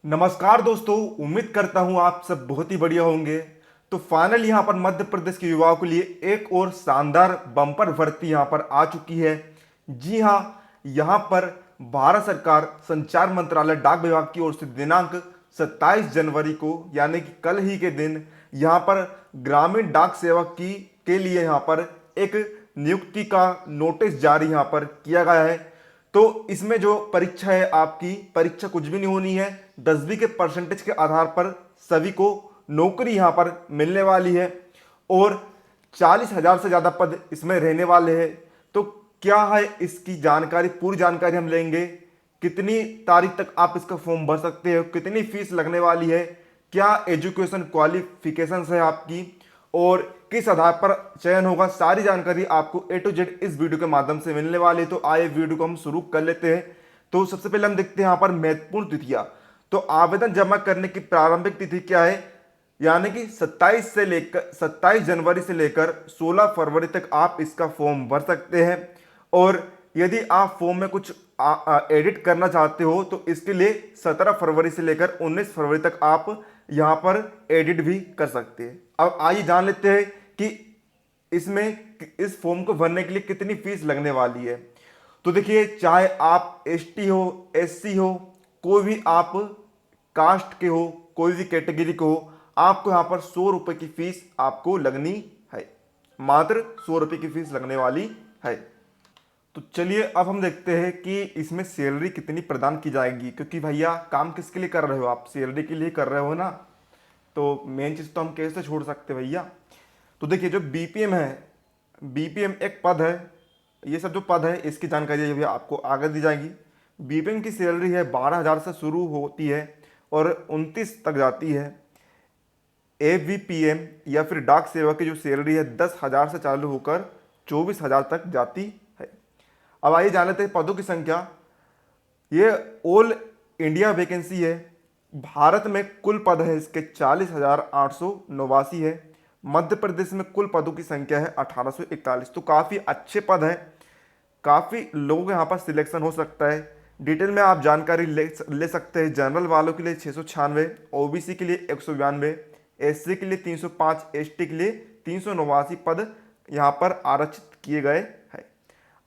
नमस्कार दोस्तों, उम्मीद करता हूं आप सब बहुत ही बढ़िया होंगे। तो फाइनल यहां पर मध्य प्रदेश के युवाओं के लिए एक और शानदार बम्पर भर्ती यहां पर आ चुकी है। जी हां, यहां पर भारत सरकार संचार मंत्रालय डाक विभाग की ओर से दिनांक 27 जनवरी को यानी कि कल ही के दिन यहां पर ग्रामीण डाक सेवक की के लिए यहां पर एक नियुक्ति का नोटिस जारी यहां पर किया गया है। तो इसमें जो परीक्षा है, आपकी परीक्षा कुछ भी नहीं होनी है। 10वीं के परसेंटेज के आधार पर सभी को नौकरी यहां पर मिलने वाली है और 40,000 से ज्यादा पद इसमें रहने वाले हैं। तो क्या है इसकी जानकारी, पूरी जानकारी हम लेंगे। कितनी तारीख तक आप इसका फॉर्म भर सकते हो, कितनी फीस लगने वाली है, क्या एजुकेशन क्वालिफिकेशन है आपकी और किस आधार पर चयन होगा, सारी जानकारी आपको ए टू जेड इस वीडियो के माध्यम से मिलने वाली है। तो आइए वीडियो को हम शुरू कर लेते हैं। तो सबसे पहले हम देखते हैं यहाँ पर महत्वपूर्ण तिथियां। तो आवेदन जमा करने की प्रारंभिक तिथि क्या है, यानी कि 27 जनवरी से लेकर 16 फरवरी तक आप इसका फॉर्म भर सकते हैं। और यदि आप फॉर्म में कुछ एडिट करना चाहते हो तो इसके लिए 17 फरवरी से लेकर 19 फरवरी तक आप यहां पर एडिट भी कर सकते हैं। अब आइए जान लेते हैं कि इसमें इस फॉर्म को भरने के लिए कितनी फीस लगने वाली है। तो देखिए, चाहे आप एसटी हो, एससी हो, कोई भी आप कास्ट के हो, कोई भी कैटेगरी के हो, आपको यहाँ पर 100 रुपये की फीस आपको लगनी है। मात्र 100 रुपये की फीस लगने वाली है। तो चलिए अब हम देखते हैं कि इसमें सैलरी कितनी प्रदान की जाएगी, क्योंकि भैया काम किसके लिए कर रहे हो, आप सैलरी के लिए कर रहे हो ना। तो मेन चीज़ तो हम कैसे छोड़ सकते हैं भैया। तो देखिए, जो बीपीएम है, बीपीएम एक पद है। ये सब जो पद है इसकी जानकारी भी आपको आगे दी जाएगी। बीपीएम की सैलरी है 12,000 से शुरू होती है और 29 तक जाती है। एवीपीएम या फिर डाक सेवा की जो सैलरी है 10,000 से चालू होकर 24,000 तक जाती है। अब आइए जान लेते हैं पदों की संख्या। ये ऑल इंडिया वैकेंसी है। भारत में कुल पद है इसके 40,889 है। मध्य प्रदेश में कुल पदों की संख्या है 1841। तो काफ़ी अच्छे पद हैं, काफ़ी लोगों के यहाँ पर सिलेक्शन हो सकता है। डिटेल में आप जानकारी ले सकते हैं। जनरल वालों के लिए 696, ओबीसी के लिए 192, एससी के लिए 305, एसटी के लिए 389 पद यहाँ पर आरक्षित किए गए हैं।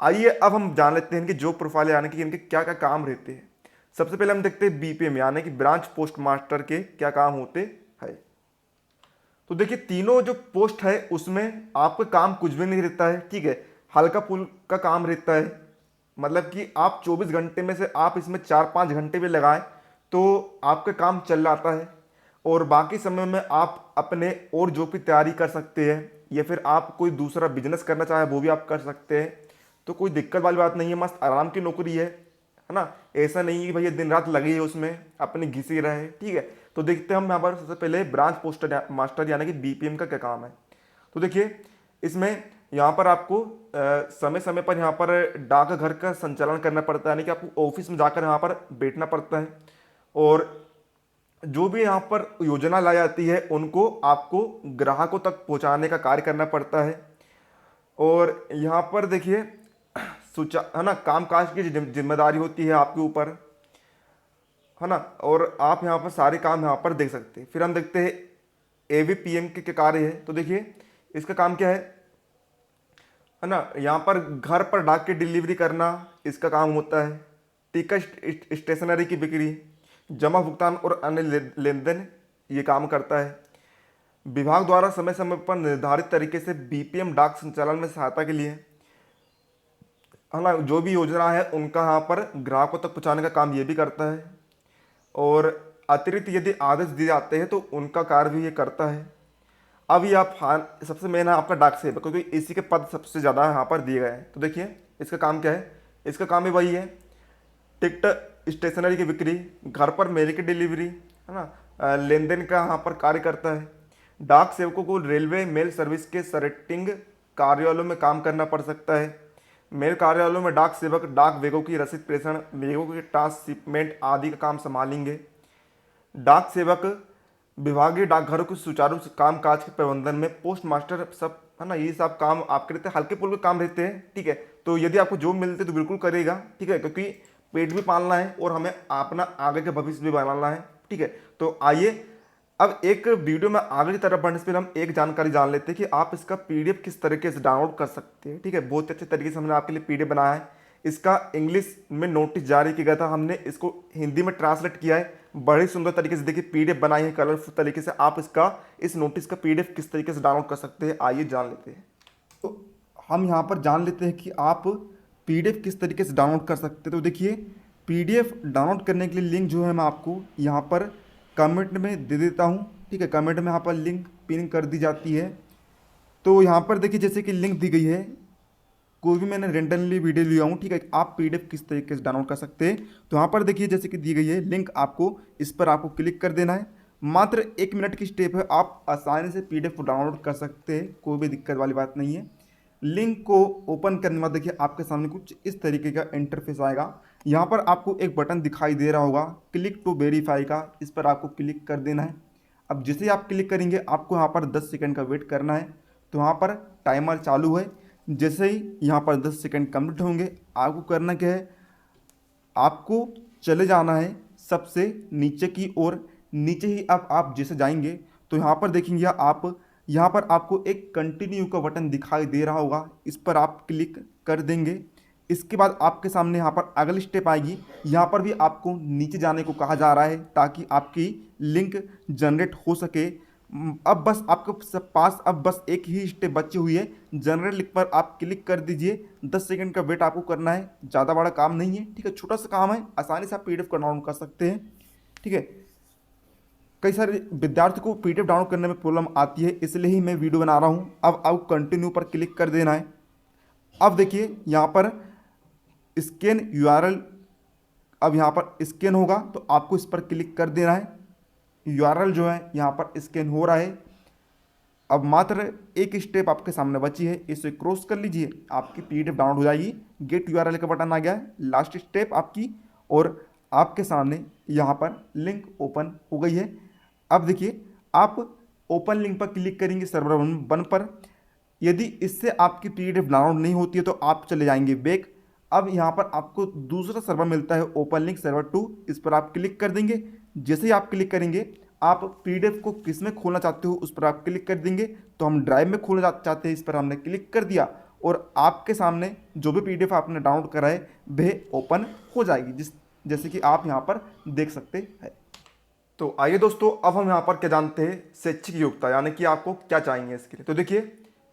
आइए अब हम जान लेते हैं इनकी जॉब प्रोफाइल, यानी कि इनके क्या क्या काम रहते हैं। सबसे पहले हम देखते हैं बीपीएम यानी कि ब्रांच पोस्ट मास्टर के क्या काम होते हैं। तो देखिए, तीनों जो पोस्ट है उसमें आपका काम कुछ भी नहीं रहता है, ठीक है। हल्का फुल्का काम रहता है, मतलब कि आप 24 घंटे में से आप इसमें 4-5 घंटे भी लगाएं तो आपका काम चल जाता है। और बाकी समय में आप अपने और जॉब की तैयारी कर सकते हैं या फिर आप कोई दूसरा बिजनेस करना चाहे वो भी आप कर सकते हैं। तो कोई दिक्कत वाली बात नहीं है, मस्त आराम की नौकरी है ना। ऐसा नहीं कि भैया दिन रात लगी है उसमें अपने घिसी रहे, ठीक है। तो देखते हैं हम यहाँ पर सबसे पहले ब्रांच पोस्टर मास्टर यानी कि बीपीएम का क्या काम है। तो देखिए, इसमें यहाँ पर आपको समय समय पर यहाँ पर डाकघर का संचालन करना पड़ता है, यानी कि आपको ऑफिस में जाकर यहाँ पर बैठना पड़ता है और जो भी यहाँ पर योजना लाई जाती है उनको आपको ग्राहकों तक पहुँचाने का कार्य करना पड़ता है। और यहाँ पर देखिए, है ना, कामकाज की जिम्मेदारी होती है आपके ऊपर, है ना। और आप यहाँ पर सारे काम यहाँ पर देख सकते हैं। फिर हम देखते हैं एवीपीएम के क्या कार्य है। तो देखिए, इसका काम क्या है ना, यहाँ पर घर पर डाक की डिलीवरी करना इसका काम होता है। टिकट स्टेशनरी की बिक्री, जमा भुगतान और अन्य लेन देन ये काम करता है। विभाग द्वारा समय समय पर निर्धारित तरीके से बीपीएम डाक संचालन में सहायता के लिए, है ना, जो भी योजना है उनका यहाँ पर ग्राहकों तक पहुँचाने का काम ये भी करता है। और अतिरिक्त यदि आदेश दिए जाते हैं तो उनका कार्य भी ये करता है। अब ये आप सबसे मेन है आपका डाक सेवक, क्योंकि इसी के पद सबसे ज़्यादा यहाँ पर दिए गए हैं। तो देखिए, इसका काम क्या है। इसका काम भी वही है, टिकट स्टेशनरी की बिक्री, घर पर मेल की डिलीवरी, है ना, लेन देन का यहाँ पर कार्य करता है। डाक सेवकों को रेलवे मेल सर्विस के सरेटिंग कार्यालयों में काम करना पड़ सकता है। मेल कार्यालयों में डाक सेवक डाक वेगों की रसीद प्रेषण, वेगों के ट्रांसशिपमेंट आदि का काम संभालेंगे। डाक सेवक विभागीय डाकघरों के सुचारू कामकाज के प्रबंधन में पोस्ट मास्टर सब, है ना, ये सब काम आपके रहते हैं, हल्के फुल्के काम रहते हैं, ठीक है। तो यदि आपको जॉब मिलती है तो बिल्कुल करेगा, ठीक है, क्योंकि पेट भी पालना है और हमें अपना आगे का भविष्य भी बनाना है। ठीक है। तो आइए अब एक वीडियो में आगे की तरफ बढ़ने से पहले हम एक जानकारी जान लेते हैं कि आप इसका पीडीएफ किस तरीके से डाउनलोड कर सकते हैं। ठीक है, बहुत अच्छे तरीके से हमने आपके लिए पीडीएफ बनाया है। इसका इंग्लिश में नोटिस जारी किया गया था, हमने इसको हिंदी में ट्रांसलेट किया है। बड़ी सुंदर तरीके से देखिए पीडीएफ बनाई है कलरफुल तरीके से। आप इस नोटिस का पीडीएफ किस तरीके से डाउनलोड कर सकते हैं, आइए जान लेते हैं। तो हम यहाँ पर जान लेते हैं कि आप पीडीएफ किस तरीके से डाउनलोड कर सकते हैं। तो देखिए पीडीएफ डाउनलोड करने के लिए लिंक जो है मैं आपको यहाँ पर कमेंट में दे देता हूँ। ठीक है, कमेंट में यहाँ पर लिंक पिन कर दी जाती है। तो यहाँ पर देखिए जैसे कि लिंक दी गई है, कोई भी मैंने रेंडमली वीडियो लिया हूँ। ठीक है, आप पीडीएफ किस तरीके से डाउनलोड कर सकते हैं। तो यहाँ पर देखिए जैसे कि दी गई है लिंक, आपको इस पर आपको क्लिक कर देना है। मात्र 1 मिनट की स्टेप है, आप आसानी से पीडीएफ को डाउनलोड कर सकते हैं, कोई भी दिक्कत वाली बात नहीं है। लिंक को ओपन करने के बाद देखिए आपके सामने कुछ इस तरीके का इंटरफेस आएगा। यहाँ पर आपको एक बटन दिखाई दे रहा होगा क्लिक टू वेरीफाई का, इस पर आपको क्लिक कर देना है। अब जैसे ही आप क्लिक करेंगे आपको यहाँ पर 10 सेकंड का वेट करना है। तो यहाँ पर टाइमर चालू है। जैसे ही यहाँ पर 10 सेकंड कंप्लीट होंगे आपको करना क्या है, आपको चले जाना है सबसे नीचे की ओर। नीचे ही अब आप जैसे जाएंगे तो यहाँ पर देखेंगे आप, यहाँ पर आपको एक कंटिन्यू का बटन दिखाई दे रहा होगा, इस पर आप क्लिक कर देंगे। इसके बाद आपके सामने यहाँ पर अगली स्टेप आएगी। यहाँ पर भी आपको नीचे जाने को कहा जा रहा है ताकि आपकी लिंक जनरेट हो सके। अब बस आपके पास अब बस एक ही स्टेप बची हुई है, जनरेट लिंक पर आप क्लिक कर दीजिए। 10 सेकंड का वेट आपको करना है, ज़्यादा बड़ा काम नहीं है। ठीक है, छोटा सा काम है, आसानी से आप पीडीएफ को डाउनलोड कर सकते हैं। ठीक है, कई सारे विद्यार्थी को पीडीएफ डाउनलोड करने में प्रॉब्लम आती है, इसलिए ही मैं वीडियो बना रहा हूँ। अब आप कंटिन्यू पर क्लिक कर देना है। अब देखिए यहाँ पर स्कैन यूआरएल, अब यहाँ पर स्कैन होगा तो आपको इस पर क्लिक कर देना है। यूआरएल जो है यहाँ पर स्कैन हो रहा है। अब मात्र एक स्टेप आपके सामने बची है, इसे क्रॉस कर लीजिए, आपकी पीडीएफ डाउनलोड हो जाएगी। गेट यूआरएल का बटन आ गया है, लास्ट स्टेप आपकी, और आपके सामने यहाँ पर लिंक ओपन हो गई है। अब देखिए आप ओपन लिंक पर क्लिक करेंगे सर्वर 1 पर। यदि इससे आपकी पीडीएफ डाउनलोड नहीं होती है तो आप चले जाएंगे बैक। अब यहाँ पर आपको दूसरा सर्वर मिलता है ओपन लिंक सर्वर 2, इस पर आप क्लिक कर देंगे। जैसे ही आप क्लिक करेंगे आप पीडीएफ को किस में खोलना चाहते हो उस पर आप क्लिक कर देंगे। तो हम ड्राइव में खोलना चाहते हैं, इस पर हमने क्लिक कर दिया और आपके सामने जो भी पीडीएफ आपने डाउनलोड करा है वह ओपन हो जाएगी, जैसे कि आप यहाँ पर देख सकते हैं। तो आइए दोस्तों अब हम यहाँ पर क्या जानते हैं, शैक्षिक योग्यता यानी कि आपको क्या चाहिए इसके लिए। तो देखिए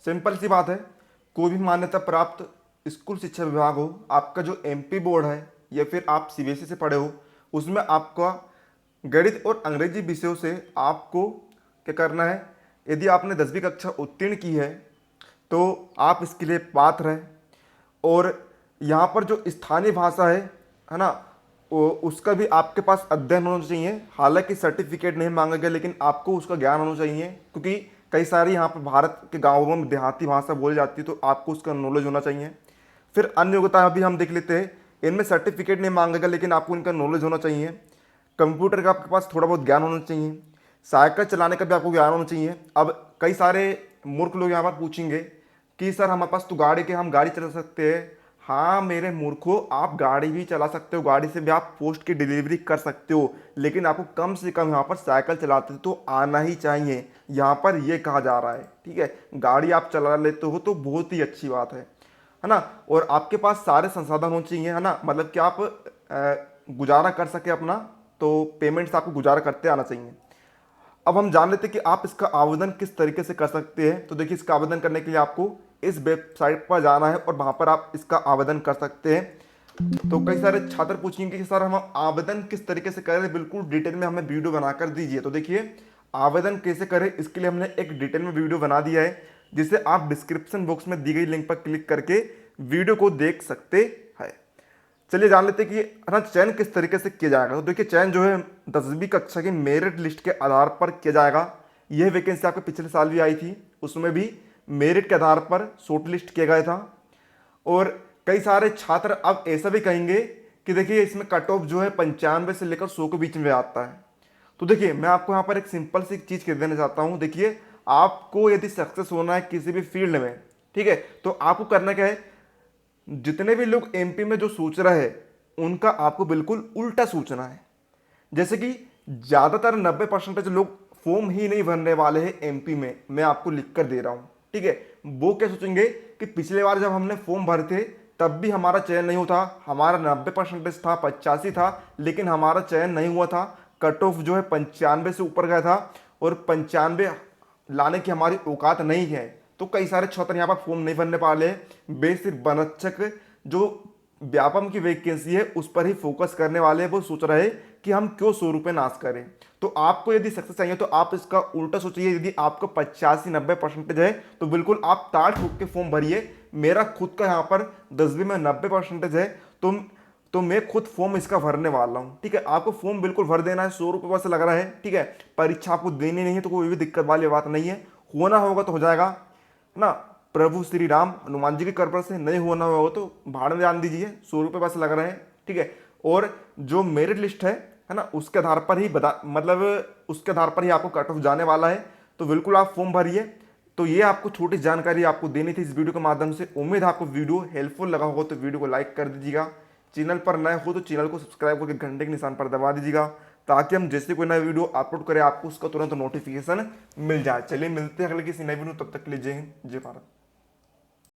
सिंपल सी बात है, कोई भी मान्यता प्राप्त स्कूल शिक्षा विभाग हो, आपका जो एमपी बोर्ड है या फिर आप सीबीएसई से पढ़े हो, उसमें आपका गणित और अंग्रेजी विषयों से आपको क्या करना है। यदि आपने 10वीं कक्षा उत्तीर्ण की है तो आप इसके लिए पात्र हैं। और यहाँ पर जो स्थानीय भाषा है ना, उसका भी आपके पास अध्ययन होना चाहिए। हालांकि सर्टिफिकेट नहीं मांगा गया लेकिन आपको उसका ज्ञान होना चाहिए, क्योंकि कई सारी यहाँ पर भारत के गाँवों में देहाती भाषा बोली जाती है, तो आपको उसका नॉलेज होना चाहिए। फिर अन्य योग्यता भी हम देख लेते हैं, इनमें सर्टिफिकेट नहीं मांगा गया लेकिन आपको इनका नॉलेज होना चाहिए। कंप्यूटर का आपके पास थोड़ा बहुत ज्ञान होना चाहिए। साइकिल चलाने का भी आपको ज्ञान होना चाहिए। अब कई सारे मूर्ख लोग यहाँ पर पूछेंगे कि सर हमारे पास तो गाड़ी के, हम गाड़ी चला सकते हैं। हाँ मेरे मूर्खों, आप गाड़ी भी चला सकते हो, गाड़ी से भी आप पोस्ट की डिलीवरी कर सकते हो, लेकिन आपको कम से कम यहाँ पर साइकिल चलाते तो आना ही चाहिए, यहाँ पर ये कहा जा रहा है। ठीक है, गाड़ी आप चला लेते हो तो बहुत ही अच्छी बात है ना। और आपके पास सारे संसाधन होने चाहिए, है ना, मतलब कि आप गुजारा कर सके अपना, तो पेमेंट्स आपको गुजारा करते आना चाहिए। अब हम जान लेते हैं कि आप इसका आवेदन किस तरीके से कर सकते हैं। तो देखिए इसका आवेदन करने के लिए आपको इस वेबसाइट पर जाना है और वहाँ पर आप इसका आवेदन कर सकते हैं। तो कई सारे छात्र पूछेंगे कि सर हम आवेदन किस तरीके से करें, बिल्कुल डिटेल में हमें वीडियो बनाकर दीजिए। तो देखिए आवेदन कैसे करें इसके लिए हमने एक डिटेल में वीडियो बना दिया है, जिसे आप डिस्क्रिप्शन बॉक्स में दी गई लिंक पर क्लिक करके वीडियो को देख सकते हैं। चलिए जान लेते हैं कि है ना चयन किस तरीके से किया जाएगा। तो देखिए चयन जो है 10वीं कक्षा की मेरिट लिस्ट के आधार पर किया जाएगा। यह वैकेंसी आपके पिछले साल भी आई थी, उसमें भी मेरिट के आधार पर शॉर्ट लिस्ट किया गया था। और कई सारे छात्र अब ऐसा भी कहेंगे कि देखिए इसमें कट ऑफ जो है 95 से लेकर 100 के बीच में आता है। तो देखिए मैं आपको यहाँ पर एक सिंपल सी चीज़ कह देना चाहता हूँ। देखिए आपको यदि सक्सेस होना है किसी भी फील्ड में, ठीक है, तो आपको करना क्या है, जितने भी लोग एमपी में जो सोच रहे हैं उनका आपको बिल्कुल उल्टा सोचना है। जैसे कि ज़्यादातर 90% लोग फॉर्म ही नहीं भरने वाले हैं एमपी में, मैं आपको लिख कर दे रहा हूँ, ठीक है। वो क्या सोचेंगे कि पिछले बार जब हमने फॉर्म भरे थे तब भी हमारा चयन नहीं हुआ था, हमारा 90% था, 85 था, लेकिन हमारा चयन नहीं हुआ था, कट ऑफ जो है 95 से ऊपर गया था और 95 लाने की हमारी औकात नहीं है। तो कई सारे छात्र यहाँ पर फॉर्म नहीं भरने वाले हैं। वे सिर्फ वनरक्षक जो व्यापम की वैकेंसी है उस पर ही फोकस करने वाले हैं। वो सोच रहे हैं कि हम क्यों 100 रुपये नाश करें। तो आपको यदि सक्सेस चाहिए तो आप इसका उल्टा सोचिए। यदि आपको 85-90% है तो बिल्कुल आप ताड़ ठोक के फॉर्म भरिए। मेरा खुद का यहाँ पर 10वीं में 90% है, तो मैं खुद फॉर्म इसका भरने वाला हूँ, ठीक है। आपको फॉर्म बिल्कुल भर देना है, 100 रुपये बस लग रहा है, ठीक है। परीक्षा आपको देनी नहीं है तो कोई भी दिक्कत वाली बात नहीं है। होना होगा तो हो जाएगा ना, प्रभु श्री राम हनुमान जी के कृपा से। नहीं होना होगा तो भाड़ में जान दीजिए, 100 रुपये बस लग रहे हैं, ठीक है। और जो मेरिट लिस्ट है ना, उसके आधार पर ही उसके आधार पर ही आपको कट ऑफ जाने वाला है। तो बिल्कुल आप फॉर्म भरिए। तो ये आपको छोटी जानकारी आपको देनी थी इस वीडियो के माध्यम से। उम्मीद है आपको वीडियो हेल्पफुल लगा होगा, तो वीडियो को लाइक कर दीजिएगा। चैनल पर नए हो तो चैनल को सब्सक्राइब करके घंटे के निशान पर दबा दीजिएगा, ताकि हम जैसे कोई नया वीडियो अपलोड करें आपको उसका तुरंत नोटिफिकेशन मिल जाए। चलिए मिलते हैं अगले किसी नए वीडियो, तब तक के लिए जय हिंद, जय भारत।